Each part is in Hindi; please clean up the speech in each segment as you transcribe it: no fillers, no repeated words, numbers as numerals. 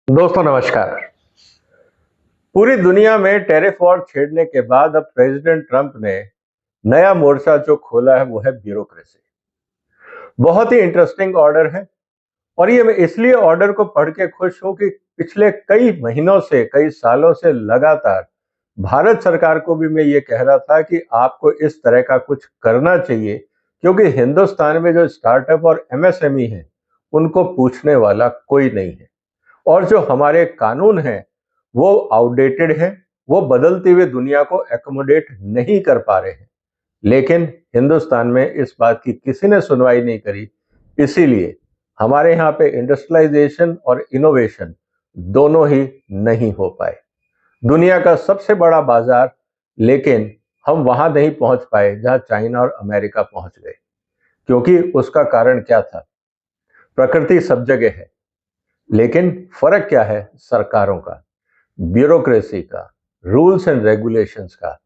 दोस्तों नमस्कार। पूरी दुनिया में टैरिफ वॉर छेड़ने के बाद अब प्रेसिडेंट ट्रंप ने नया मोर्चा जो खोला है वो है ब्यूरोक्रेसी। बहुत ही इंटरेस्टिंग ऑर्डर है और ये मैं इसलिए ऑर्डर को पढ़ के खुश हूं कि पिछले कई महीनों से कई सालों से लगातार भारत सरकार को भी मैं ये कह रहा था कि आपको इस तरह का कुछ करना चाहिए, क्योंकि हिंदुस्तान में जो स्टार्टअप और एमएसएमई है उनको पूछने वाला कोई नहीं है और जो हमारे कानून हैं वो आउटडेटेड हैं, वो बदलती हुई दुनिया को एकोमोडेट नहीं कर पा रहे हैं। लेकिन हिंदुस्तान में इस बात की किसी ने सुनवाई नहीं करी, इसीलिए हमारे यहाँ पे इंडस्ट्रियलाइजेशन और इनोवेशन दोनों ही नहीं हो पाए। दुनिया का सबसे बड़ा बाजार, लेकिन हम वहां नहीं पहुंच पाए जहां चाइना और अमेरिका पहुंच गए। क्योंकि उसका कारण क्या था? प्रकृति सब जगह है, लेकिन फर्क क्या है? सरकारों का, ब्यूरोक्रेसी का, रूल्स एंड रेगुलेशंस का,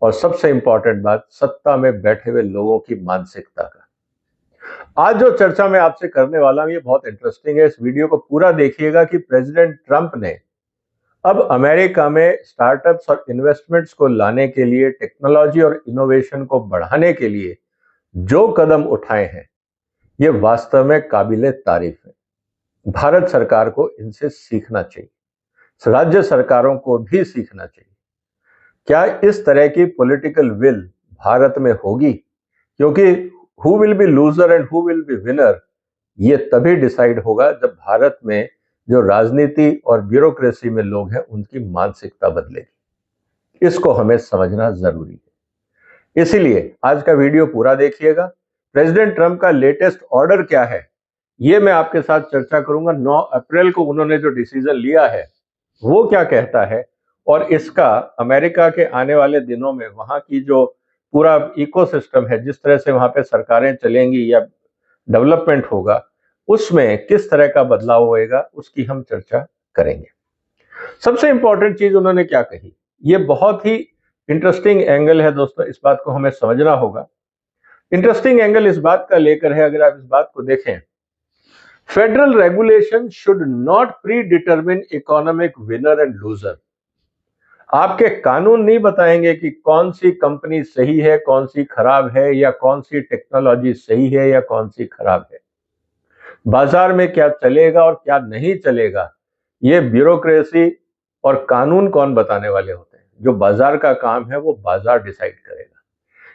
और सबसे इंपॉर्टेंट बात, सत्ता में बैठे हुए लोगों की मानसिकता का। आज जो चर्चा मैं आपसे करने वाला हूं ये बहुत इंटरेस्टिंग है। इस वीडियो को पूरा देखिएगा कि प्रेसिडेंट ट्रंप ने अब अमेरिका में स्टार्टअप्स और इन्वेस्टमेंट्स को लाने के लिए, टेक्नोलॉजी और इनोवेशन को बढ़ाने के लिए जो कदम उठाए हैं ये वास्तव में काबिले तारीफ है। भारत सरकार को इनसे सीखना चाहिए, राज्य सरकारों को भी सीखना चाहिए। क्या इस तरह की पॉलिटिकल विल भारत में होगी? क्योंकि who will be loser and who will be winner ये तभी डिसाइड होगा जब भारत में जो राजनीति और ब्यूरोक्रेसी में लोग हैं उनकी मानसिकता बदलेगी। इसको हमें समझना जरूरी है। इसीलिए आज का वीडियो पूरा देखिएगा। प्रेसिडेंट ट्रंप का लेटेस्ट ऑर्डर क्या है ये मैं आपके साथ चर्चा करूंगा। 9 अप्रैल को उन्होंने जो डिसीजन लिया है वो क्या कहता है, और इसका अमेरिका के आने वाले दिनों में वहां की जो पूरा इकोसिस्टम है, जिस तरह से वहां पे सरकारें चलेंगी या डेवलपमेंट होगा, उसमें किस तरह का बदलाव होएगा उसकी हम चर्चा करेंगे। सबसे इंपॉर्टेंट चीज उन्होंने क्या कही, ये बहुत ही इंटरेस्टिंग एंगल है दोस्तों, इस बात को हमें समझना होगा। इंटरेस्टिंग एंगल इस बात का लेकर है, अगर आप इस बात को देखें, federal regulation should not pre determine economic winner and loser. आपके कानून नहीं बताएंगे कि कौन सी कंपनी सही है, कौन सी खराब है, या कौन सी टेक्नोलॉजी सही है या कौन सी खराब है। बाजार में क्या चलेगा और क्या नहीं चलेगा ये ब्यूरोक्रेसी और कानून कौन बताने वाले होते हैं? जो बाजार का काम है वो बाजार डिसाइड करेगा।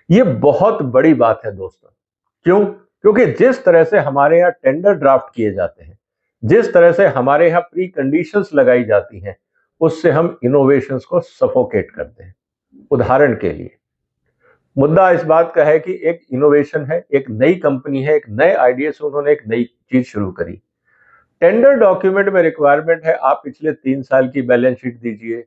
ये बहुत बड़ी बात है दोस्तों। क्यों? क्योंकि जिस तरह से हमारे यहाँ टेंडर ड्राफ्ट किए जाते हैं, जिस तरह से हमारे यहाँ प्री कंडीशंस लगाई जाती हैं, उससे हम इनोवेशंस को सफोकेट करते हैं। उदाहरण के लिए मुद्दा इस बात का है कि एक इनोवेशन है, एक नई कंपनी है, एक नए आइडिया से उन्होंने एक नई चीज शुरू करी। टेंडर डॉक्यूमेंट में रिक्वायरमेंट है आप पिछले 3 साल की बैलेंस शीट दीजिए,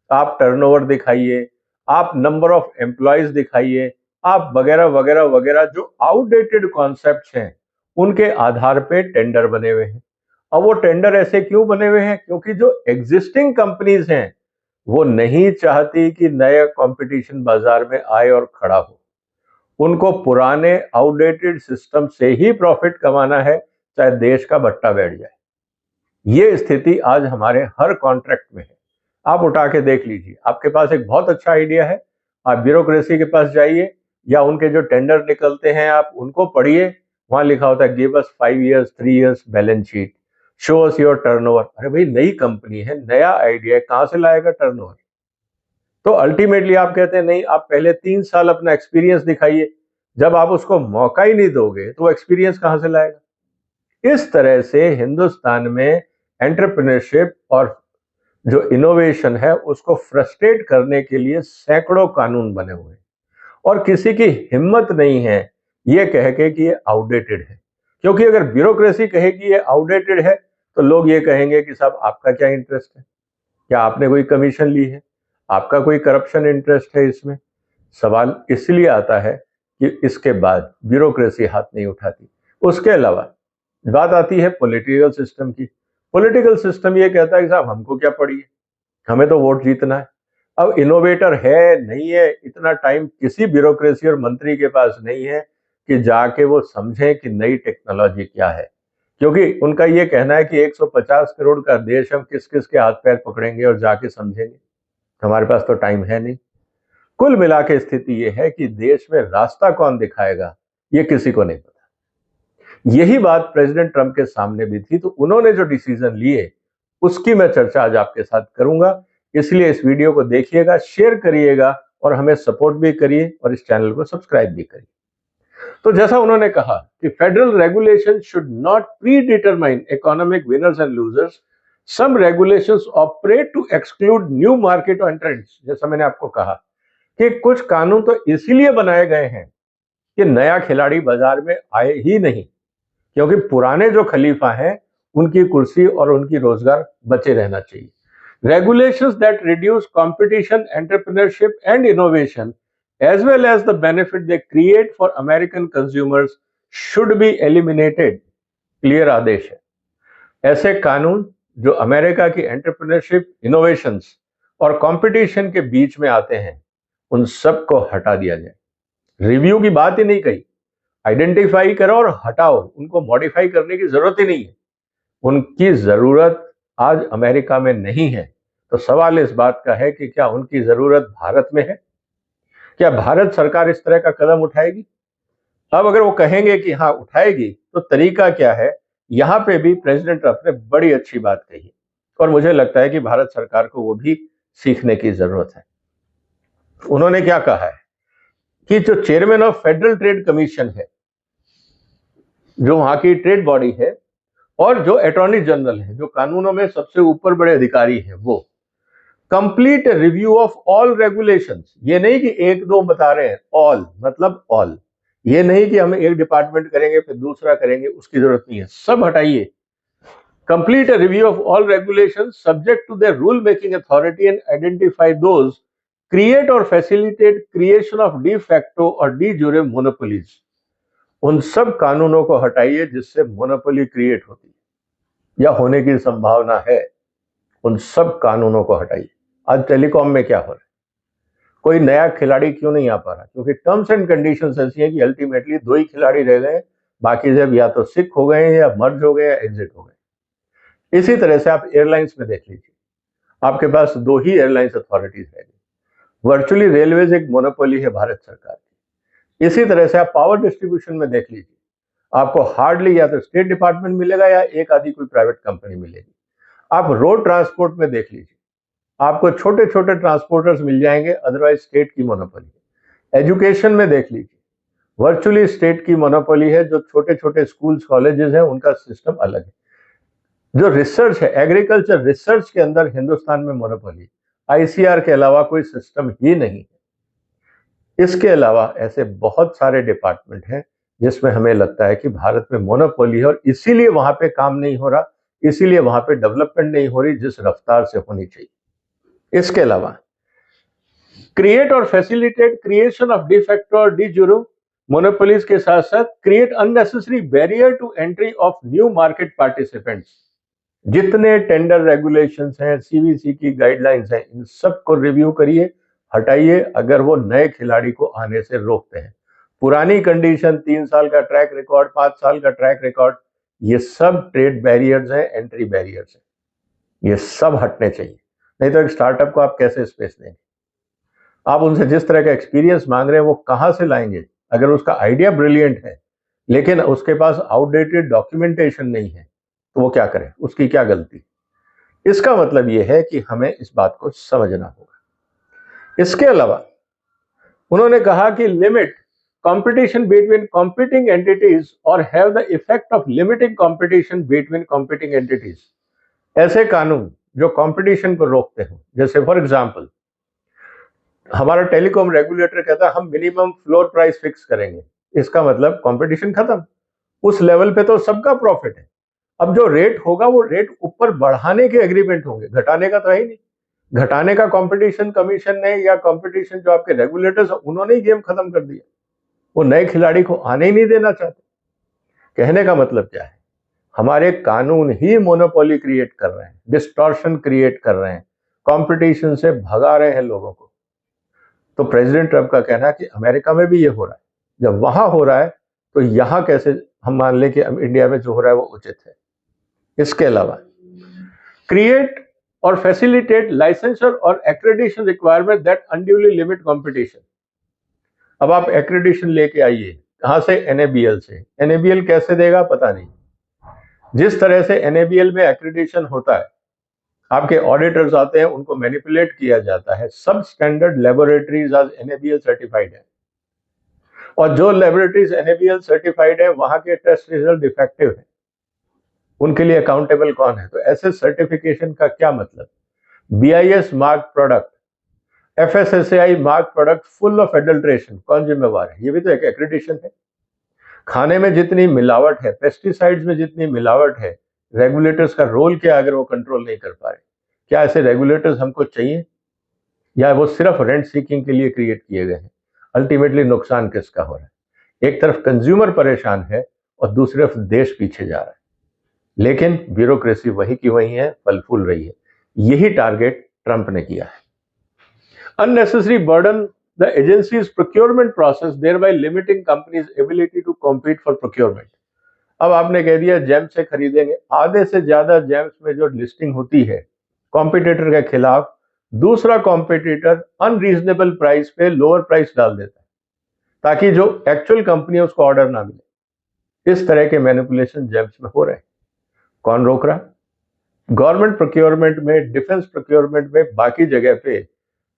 आप टर्नओवर दिखाइए, आप नंबर ऑफ एम्प्लॉयज दिखाइए, आप वगैरह वगैरह वगैरह। जो आउटडेटेड कॉन्सेप्ट्स हैं उनके आधार पे टेंडर बने हुए हैं। अब वो टेंडर ऐसे क्यों बने हुए हैं? क्योंकि जो एग्जिस्टिंग कंपनीज हैं वो नहीं चाहती कि नया कंपटीशन बाजार में आए और खड़ा हो। उनको पुराने आउटडेटेड सिस्टम से ही प्रॉफिट कमाना है, चाहे देश का भट्टा बैठ जाए। ये स्थिति आज हमारे हर कॉन्ट्रैक्ट में है। आप उठा के देख लीजिए, आपके पास एक बहुत अच्छा आइडिया है, आप ब्यूरोक्रेसी के पास जाइए या उनके जो टेंडर निकलते हैं आप उनको पढ़िए, वहां लिखा होता है give us 5 years 3 years balance sheet, show us your turnover. अरे भाई, नई कंपनी है, नया आइडिया है, कहां से लाएगा टर्नओवर? तो अल्टीमेटली आप कहते हैं नहीं, आप पहले 3 साल अपना एक्सपीरियंस दिखाइए। जब आप उसको मौका ही नहीं दोगे तो एक्सपीरियंस कहां से लाएगा? इस तरह से हिंदुस्तान में एंटरप्रेन्योरशिप और जो इनोवेशन है उसको फ्रस्ट्रेट करने के लिए सैकड़ों कानून बने हुए हैं, और किसी की हिम्मत नहीं है ये कह के कि ये आउटडेटेड है। क्योंकि अगर ब्यूरोक्रेसी कहेगी ये आउटडेटेड है तो लोग ये कहेंगे कि साहब आपका क्या इंटरेस्ट है? क्या आपने कोई कमीशन ली है? आपका कोई करप्शन इंटरेस्ट है इसमें? सवाल इसलिए आता है कि इसके बाद ब्यूरोक्रेसी हाथ नहीं उठाती। उसके अलावा बात आती है पॉलिटिकल सिस्टम की। पॉलिटिकल सिस्टम ये कहता है कि साहब हमको क्या पड़ी है, हमें तो वोट जीतना है। अब इनोवेटर है नहीं है, इतना टाइम किसी ब्यूरोक्रेसी और मंत्री के पास नहीं है कि जाके वो समझे कि नई टेक्नोलॉजी क्या है। क्योंकि उनका ये कहना है कि 150 करोड़ का देश, हम किस किस के हाथ पैर पकड़ेंगे और जाके समझेंगे, हमारे पास तो टाइम है नहीं। कुल मिला के स्थिति ये है कि देश में रास्ता कौन दिखाएगा ये किसी को नहीं पता। यही बात प्रेसिडेंट ट्रंप के सामने भी थी, तो उन्होंने जो डिसीजन लिए उसकी मैं चर्चा आज आपके साथ करूंगा। इसलिए इस वीडियो को देखिएगा, शेयर करिएगा और हमें सपोर्ट भी करिए और इस चैनल को सब्सक्राइब भी करिए। तो जैसा उन्होंने कहा कि federal regulation should not predetermine economic winners and losers, some regulations operate to exclude new market entrants. जैसा मैंने आपको कहा कि कुछ कानून तो इसीलिए बनाए गए हैं कि नया खिलाड़ी बाजार में आए ही नहीं, क्योंकि पुराने जो खलीफा हैं उनकी कुर्सी और उनकी रोजगार बचे रहना चाहिए। Regulations that reduce competition, entrepreneurship and innovation, as well as the benefit they create for American consumers, should be eliminated. Clear आदेश है। ऐसे कानून जो अमेरिका की एंटरप्रेन्योरशिप, इनोवेशंस और कंपटीशन के बीच में आते हैं, उन सब को हटा दिया जाए। रिव्यू की बात ही नहीं कही, आइडेंटिफाई करो और हटाओ, उनको मॉडिफाई करने की जरूरत ही नहीं है। उनकी जरूरत आज अमेरिका में नहीं है। तो सवाल इस बात का है कि क्या उनकी जरूरत भारत में है? क्या भारत सरकार इस तरह का कदम उठाएगी? अब अगर वो कहेंगे कि हाँ उठाएगी, तो तरीका क्या है? यहां पे भी प्रेसिडेंट ट्रंप ने बड़ी अच्छी बात कही और मुझे लगता है कि भारत सरकार को वो भी सीखने की जरूरत है। उन्होंने क्या कहा है कि जो chairman of federal trade commission है, जो वहां की ट्रेड बॉडी है, और जो अटॉर्नी जनरल है, जो कानूनों में सबसे ऊपर बड़े अधिकारी हैं, वो complete review of all regulations. ये नहीं कि एक दो बता रहे हैं, ऑल मतलब ऑल। ये नहीं कि हम एक डिपार्टमेंट करेंगे फिर दूसरा करेंगे, उसकी जरूरत नहीं है, सब हटाइए। Complete review of all regulations subject to the rule making authority and identify those create और facilitate creation of de facto और डी यूरे मोनोपोलीज। उन सब कानूनों को हटाइए जिससे मोनोपोली क्रिएट होती है या होने की संभावना है। उन सब कानूनों को हटाइए। आज टेलीकॉम में क्या हो रहा है? कोई नया खिलाड़ी क्यों नहीं आ पा रहा? क्योंकि टर्म्स एंड कंडीशंस ऐसी हैं कि अल्टीमेटली दो ही खिलाड़ी रह गए, बाकी सब या तो सिक हो गए या मर्ज हो गए या एग्जिट हो गए। इसी तरह से आप एयरलाइंस में देख लीजिए, आपके पास दो ही एयरलाइंस अथॉरिटीज रह गई। वर्चुअली रेलवेज एक मोनोपोली है भारत सरकार की। इसी तरह से आप पावर डिस्ट्रीब्यूशन में देख लीजिए, आपको हार्डली या तो स्टेट डिपार्टमेंट मिलेगा या एक आधी कोई प्राइवेट कंपनी मिलेगी। आप रोड ट्रांसपोर्ट में देख लीजिए, आपको छोटे छोटे ट्रांसपोर्टर्स मिल जाएंगे, अदरवाइज स्टेट की मोनोपोली। एजुकेशन में देख लीजिए, वर्चुअली स्टेट की मोनोपोली है। जो छोटे छोटे स्कूल्स कॉलेजेस हैं उनका सिस्टम अलग है। जो रिसर्च है, एग्रीकल्चर रिसर्च के अंदर हिंदुस्तान में मोनोपोली, आईसीआर के अलावा कोई सिस्टम ही नहीं है। इसके अलावा ऐसे बहुत सारे डिपार्टमेंट हैं जिसमें हमें लगता है कि भारत में मोनोपोली है और इसीलिए वहां पे काम नहीं हो रहा, इसीलिए वहां पे डेवलपमेंट नहीं हो रही जिस रफ्तार से होनी चाहिए। इसके अलावा क्रिएट और facilitate creation of de facto और डी यूरे मोनोपोलीज के साथ साथ create unnecessary barrier to entry of new market participants. जितने टेंडर रेगुलेशंस हैं, सीवीसी की गाइडलाइंस हैं, इन सब को रिव्यू करिए, हटाइए अगर वो नए खिलाड़ी को आने से रोकते हैं। पुरानी कंडीशन, 3 साल का ट्रैक रिकॉर्ड, 5 साल का ट्रैक रिकॉर्ड, ये सब ट्रेड बैरियर्स हैं, एंट्री बैरियर्स हैं, ये सब हटने चाहिए। नहीं तो एक स्टार्टअप को आप कैसे स्पेस देंगे? आप उनसे जिस तरह का एक्सपीरियंस मांग रहे हैं वो कहां से लाएंगे? अगर उसका आइडिया ब्रिलियंट है लेकिन उसके पास आउटडेटेड डॉक्यूमेंटेशन नहीं है तो वो क्या करे? उसकी क्या गलती? इसका मतलब ये है कि हमें इस बात को समझना होगा। इसके अलावा उन्होंने कहा कि limit competition between competing entities or have the effect of limiting competition between competing entities। ऐसे कानून जो कंपटीशन को रोकते हो, जैसे फॉर एग्जांपल हमारा टेलीकॉम रेगुलेटर कहता है हम मिनिमम फ्लोर प्राइस फिक्स करेंगे, इसका मतलब कंपटीशन खत्म। उस लेवल पे तो सबका प्रॉफिट है। अब जो रेट होगा वो रेट ऊपर बढ़ाने के एग्रीमेंट होंगे, घटाने का तो है ही नहीं। घटाने का कंपटीशन कमीशन ने या कंपटीशन जो आपके रेगुलेटर्स उन्होंने ही गेम खत्म कर दिया। वो नए खिलाड़ी को आने ही नहीं देना चाहते। कहने का मतलब क्या है? हमारे कानून ही मोनोपोली क्रिएट कर रहे हैं, डिस्टॉर्शन क्रिएट कर रहे हैं, कंपटीशन से भगा रहे हैं लोगों को। तो प्रेसिडेंट ट्रंप का कहना है कि अमेरिका में भी ये हो रहा है। जब वहां हो रहा है तो यहां कैसे हम मान लें कि इंडिया में जो हो रहा है वो उचित है। इसके अलावा क्रिएट और फैसिलिटेट लाइसेंसर और accreditation requirement that unduly limit competition. अब आप एक्रेडिशन लेके आइए, कहां से? एनएबीएल से। एनएबीएल कैसे देगा पता नहीं। जिस तरह से एनएबीएल में एक्रेडिशन होता है, आपके ऑडिटर्स आते हैं, उनको मैनिपुलेट किया जाता है। सब स्टैंडर्ड लेबोरेटरीज आज एनएबीएल सर्टिफाइड है, और जो लेबोरेटरीज एनएबीएल सर्टिफाइड है वहां के टेस्ट रिजल्ट डिफेक्टिव है, उनके लिए अकाउंटेबल कौन है? तो ऐसे सर्टिफिकेशन का क्या मतलब? BIS mark product, FSSAI mark product full of adulteration, कौन जिम्मेवार है? ये भी तो एक एक्रेडिशन है। खाने में जितनी मिलावट है, पेस्टिसाइड्स में जितनी मिलावट है, रेगुलेटर्स का रोल क्या अगर वो कंट्रोल नहीं कर पा रहे? क्या ऐसे रेगुलेटर्स हमको चाहिए, या वो सिर्फ रेंट सीकिंग के लिए क्रिएट किए गए हैं? अल्टीमेटली नुकसान किसका हो रहा है? एक तरफ कंज्यूमर परेशान है और दूसरी तरफ देश पीछे जा रहा है, लेकिन ब्यूरोक्रेसी वही की वही है, फल फूल रही है। यही टारगेट ट्रंप ने किया है। Unnecessary burden the agency's procurement process, thereby limiting companies' ability to compete for procurement. अब आपने कह दिया जैम से खरीदेंगे, आधे से ज्यादा जैम्स में जो लिस्टिंग होती है कॉम्पिटिटर के खिलाफ, दूसरा कॉम्पिटिटर अनरीजनेबल प्राइस पे लोअर प्राइस डाल देता है ताकि जो एक्चुअल कंपनी है उसको ऑर्डर ना मिले। इस तरह के मैनिपुलेशन जैम्स में हो रहे हैं। कौन रोक रहा है? गवर्नमेंट प्रोक्योरमेंट में, डिफेंस प्रोक्योरमेंट में, बाकी जगह पे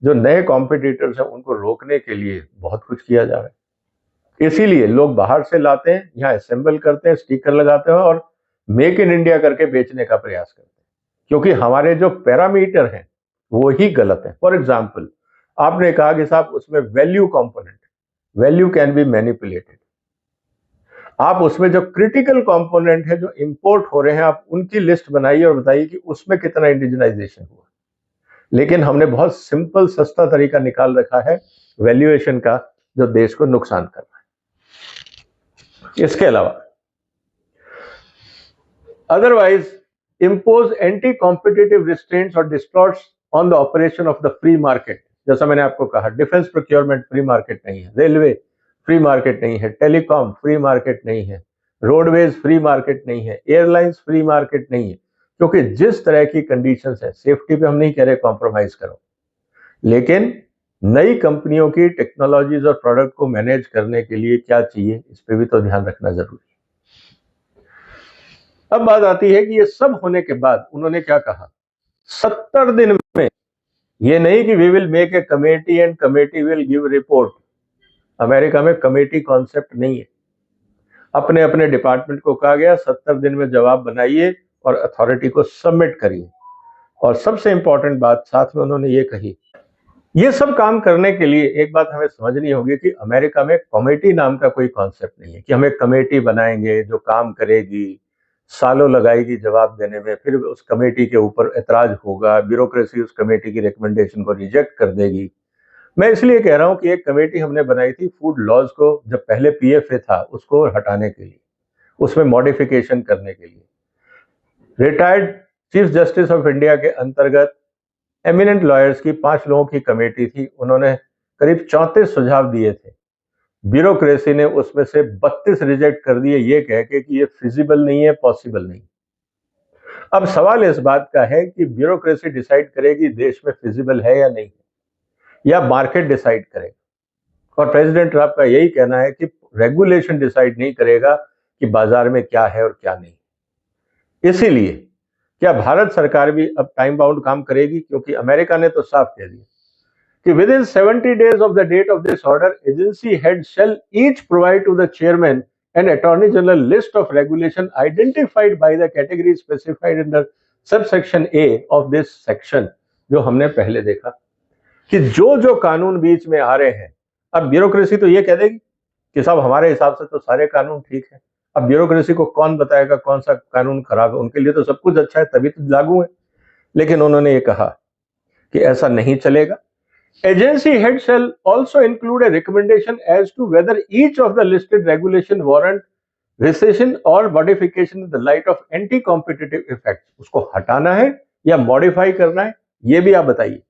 जो नए कॉम्पिटिटर्स हैं उनको रोकने के लिए बहुत कुछ किया जा रहा है। इसीलिए लोग बाहर से लाते हैं, यहाँ असेंबल करते हैं, स्टिकर लगाते हैं और मेक इन इंडिया करके बेचने का प्रयास करते हैं, क्योंकि हमारे जो पैरामीटर हैं वो ही गलत है। फॉर एग्जाम्पल, आपने कहा कि साहब उसमें value component, value can be manipulated. आप उसमें जो क्रिटिकल कंपोनेंट है जो इंपोर्ट हो रहे हैं, आप उनकी लिस्ट बनाइए और बताइए कि उसमें कितना इंडिजिनाइजेशन हुआ। लेकिन हमने बहुत सिंपल सस्ता तरीका निकाल रखा है वैल्यूएशन का, जो देश को नुकसान कर रहा है। इसके अलावा otherwise impose anti competitive restraints और distorts on the operation of the free market. जैसा मैंने आपको कहा, डिफेंस प्रोक्योरमेंट फ्री मार्केट नहीं है, रेलवे फ्री मार्केट नहीं है, टेलीकॉम फ्री मार्केट नहीं है, रोडवेज फ्री मार्केट नहीं है, एयरलाइंस फ्री मार्केट नहीं है। क्योंकि जिस तरह की कंडीशंस है, सेफ्टी पे हम नहीं कह रहे कॉम्प्रोमाइज करो, लेकिन नई कंपनियों की टेक्नोलॉजीज और प्रोडक्ट को मैनेज करने के लिए क्या चाहिए, इस पे भी तो ध्यान रखना जरूरी है। अब बात आती है कि ये सब होने के बाद उन्होंने क्या कहा? 70 दिन में, ये नहीं कि we will make a committee and committee will give report. America में कमेटी कॉन्सेप्ट नहीं है। अपने अपने डिपार्टमेंट को कहा गया 70 दिन में जवाब बनाइए और अथॉरिटी को सबमिट करिए। और सबसे इंपॉर्टेंट बात साथ में उन्होंने ये कही, ये सब काम करने के लिए एक बात हमें समझनी होगी कि अमेरिका में कमेटी नाम का कोई कॉन्सेप्ट नहीं है कि हम एक कमेटी बनाएंगे जो काम करेगी, सालों लगाएगी जवाब देने में, फिर उस कमेटी के ऊपर ऐतराज होगा, ब्यूरोक्रेसी उस कमेटी की रिकमेंडेशन को रिजेक्ट कर देगी। मैं इसलिए कह रहा हूं कि एक कमेटी हमने बनाई थी फूड लॉज को, जब पहले पीएफए था उसको हटाने के लिए, उसमें मॉडिफिकेशन करने के लिए। Retired chief justice of India के अंतर्गत एमिनेंट लॉयर्स की 5 लोगों की कमेटी थी। उन्होंने करीब 34 सुझाव दिए थे। ब्यूरोक्रेसी ने उसमें से 32 रिजेक्ट कर दिए, ये कह के कि ये फिजिबल नहीं है, पॉसिबल नहीं। अब सवाल इस बात का है कि ब्यूरोक्रेसी डिसाइड करेगी देश में फिजिबल है या नहीं, या मार्केट डिसाइड करेगा। और प्रेसिडेंट ट्रंप का यही कहना है कि रेगुलेशन डिसाइड नहीं करेगा कि बाजार में क्या है और क्या नहीं। इसीलिए क्या भारत सरकार भी अब टाइम बाउंड काम करेगी? क्योंकि अमेरिका ने तो साफ कह दिया कि with in 70 days of the date of this order, agency heads shall each provide to the chairman and attorney general list of regulation identified by the category specified in the subsection A of this section। जो हमने पहले देखा कि जो जो कानून बीच में आ रहे हैं, अब ब्यूरोक्रेसी तो ये कह देगी कि साहब हमारे हिसाब से तो सारे कानून ठीक है। अब ब्यूरोक्रेसी को कौन बताएगा कौन सा कानून खराब है? उनके लिए तो सब कुछ अच्छा है, तभी तो लागू है। लेकिन उन्होंने ये कहा कि ऐसा नहीं चलेगा। Agency head shall also include a recommendation as to whether each of the listed regulation warrant rescission or modification in the light of anti-competitive effects। उसको हटाना है या मॉडिफाई करना है, ये भी आप बताइए।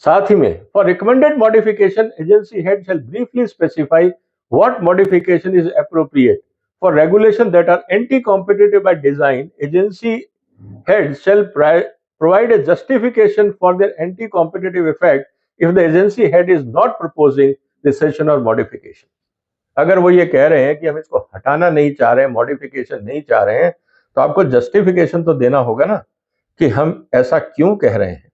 साथ ही में for recommended modification, agency head shall briefly specify what modification is appropriate for regulation that are anti-competitive by design, agency heads shall provide a justification for their anti-competitive effect if the agency head is not proposing recession or modification. अगर वो ये कह रहे हैं कि हम इसको हटाना नहीं चाह रहे हैं, मॉडिफिकेशन नहीं चाह रहे हैं, तो आपको जस्टिफिकेशन तो देना होगा ना कि हम ऐसा क्यों कह रहे हैं।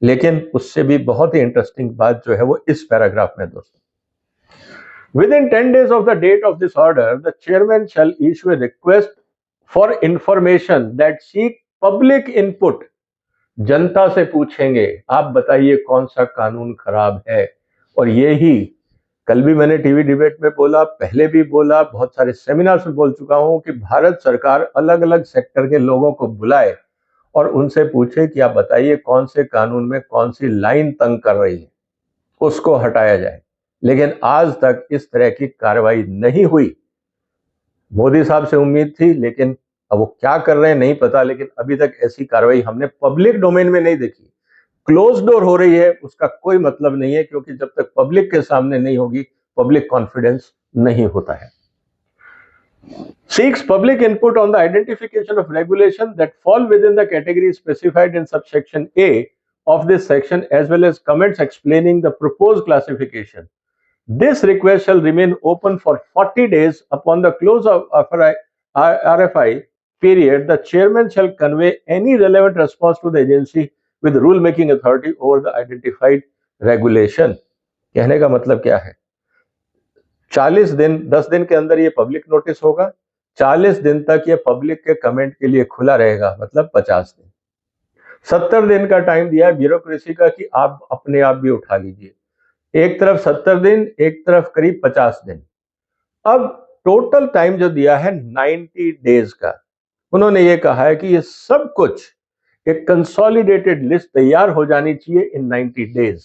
लेकिन उससे भी बहुत ही इंटरेस्टिंग बात जो है वो इस पैराग्राफ में दोस्तों, Within 10 days of the date of this order, the chairman shall issue a request for information that seek public input. जनता से पूछेंगे, आप बताइए कौन सा कानून खराब है। और ये ही कल भी मैंने टीवी डिबेट में बोला, पहले भी बोला, बहुत सारे सेमिनार्स में बोल चुका हूं कि भारत सरकार अलग अलग सेक्टर के लोगों को बुलाए और उनसे पूछे कि आप बताइए कौन से कानून में कौन सी लाइन तंग कर रही है, उसको हटाया जाए। लेकिन आज तक इस तरह की कार्रवाई नहीं हुई। मोदी साहब से उम्मीद थी, लेकिन अब वो क्या कर रहे हैं नहीं पता, लेकिन अभी तक ऐसी कार्रवाई हमने पब्लिक डोमेन में नहीं देखी। क्लोज डोर हो रही है, उसका कोई मतलब नहीं है, क्योंकि जब तक पब्लिक के सामने नहीं होगी, पब्लिक कॉन्फिडेंस नहीं होता है। Seeks public input on the identification of regulations that fall within the category specified in subsection A of this section, as well as comments explaining the proposed classification. This request shall remain open for 40 days. Upon the close of RFI period, the chairman shall convey any relevant response to the agency with rule-making authority over the identified regulation. कहने का मतलब क्या है? 40 दिन, 10 दिन के अंदर ये पब्लिक नोटिस होगा, 40 दिन तक ये पब्लिक के कमेंट के लिए खुला रहेगा, मतलब 50 दिन। 70 दिन का टाइम दिया है ब्यूरोक्रेसी का कि आप अपने आप भी उठा लीजिए। एक तरफ 70 दिन, एक तरफ करीब 50 दिन। अब टोटल टाइम जो दिया है 90 डेज का। उन्होंने ये कहा है कि ये सब कुछ एक कंसोलिडेटेड लिस्ट तैयार हो जानी चाहिए इन 90 days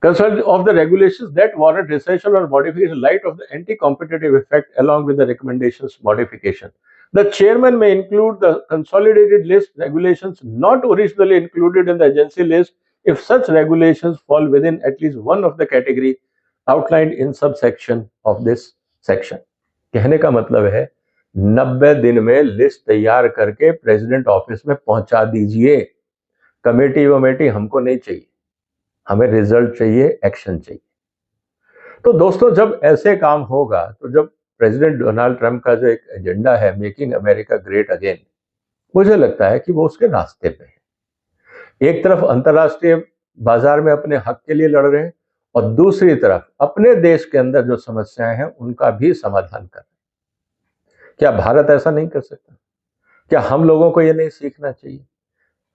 of the regulations that warrant recession or modification in light of the anti-competitive effect along with the recommendations modification. The chairman may include the consolidated list regulations not originally included in the agency list if such regulations fall within at least one of the category outlined in subsection of this section. कहने का मतलब है 90 दिन में लिस्ट तैयार करके प्रेसिडेंट ऑफिस में पहुंचा दीजिए। कमेटी वमेटी हमको नहीं चाहिए, हमें रिजल्ट चाहिए, एक्शन चाहिए। तो दोस्तों, जब ऐसे काम होगा, तो जब प्रेसिडेंट डोनाल्ड ट्रंप का जो एक एजेंडा है मेकिंग अमेरिका ग्रेट अगेन, मुझे लगता है कि वो उसके रास्ते पे है। एक तरफ अंतर्राष्ट्रीय बाजार में अपने हक के लिए लड़ रहे हैं और दूसरी तरफ अपने देश के अंदर जो समस्याएं हैं उनका भी समाधान कर रहे हैं। क्या भारत ऐसा नहीं कर सकता? क्या हम लोगों को ये नहीं सीखना चाहिए?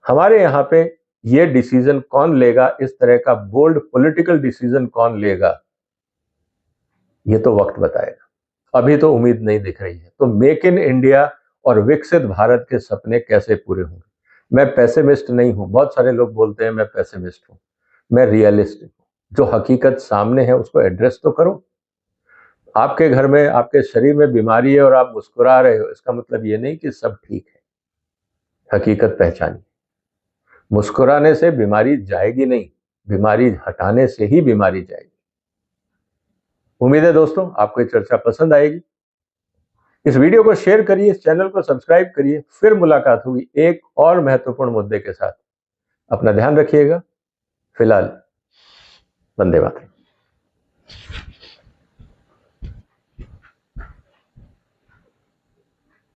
हमारे यहाँ पे ये डिसीजन कौन लेगा, इस तरह का बोल्ड पॉलिटिकल डिसीजन कौन लेगा, ये तो वक्त बताएगा। अभी तो उम्मीद नहीं दिख रही है। तो मेक इन इंडिया और विकसित भारत के सपने कैसे पूरे होंगे? मैं पैसिमिस्ट नहीं हूं। बहुत सारे लोग बोलते हैं मैं पैसिमिस्ट हूं, मैं रियलिस्ट हूं। जो हकीकत सामने है उसको एड्रेस तो करो। आपके घर में, आपके शरीर में बीमारी है और आप मुस्कुरा रहे हो, इसका मतलब ये नहीं कि सब ठीक है। हकीकत पहचानिए। मुस्कुराने से बीमारी जाएगी नहीं, बीमारी हटाने से ही बीमारी जाएगी। उम्मीद है दोस्तों आपको ये चर्चा पसंद आएगी। इस वीडियो को शेयर करिए, इस चैनल को सब्सक्राइब करिए। फिर मुलाकात होगी एक और महत्वपूर्ण मुद्दे के साथ। अपना ध्यान रखिएगा। फिलहाल वंदे मातरम।